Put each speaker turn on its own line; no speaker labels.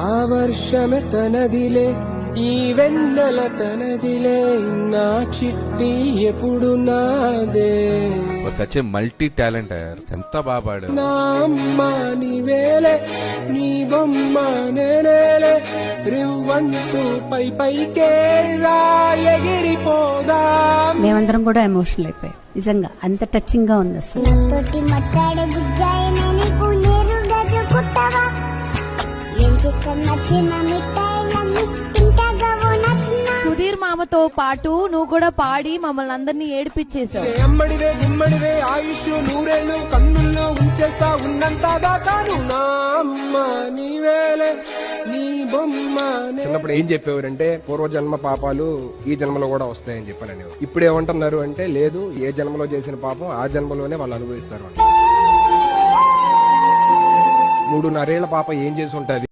ఆ వర్షమే తనదిలే ఈ వెన్నెల తనదిలే నా చిట్టి ఎప్పుడు నాదే
సచ్ మల్టీ టాలెంట్ ఎంత బాగా పాడారు.
నా అమ్మ నీవేలే నీ బొమ్మ నేనేలే రివ్వంటూ పై పైకే ఎగిరిపోదా.
మేమందరం కూడా ఎమోషనల్ అయిపోయాం. నిజంగా అంత టచింగ్ గా ఉంది అసలు.
తోటి మట్టాడే బుజ్జాయిన నీకు నేరుగా జరుగుతావా నచ్చిన మిఠాయిలన్నీ తింటాగా నచ్చిన.
సుధీర్ మామతో పాటు నువ్వు కూడా పాడి మమ్మల్ని అందరినీ ఏడిపించేశావు.
అమ్మడివే గుమ్మడివే ఆయుష్ నూరేళ్ళు కన్నుల్లో ఉంచేస్తా ఉన్నంత దాకాను నా అమ్మ నీవేలే నీ బొమ్మ. చిన్నప్పుడు ఏం చెప్పేవారంటే పూర్వజన్మ పాపాలు ఈ జన్మలో కూడా వస్తాయని చెప్పారని. ఇప్పుడు ఏమంటున్నారు అంటే లేదు, ఏ జన్మలో చేసిన పాపం ఆ జన్మలోనే వాళ్ళు అనుభవిస్తారు. 3.5 ఏళ్ల పాప ఏం చేసి ఉంటది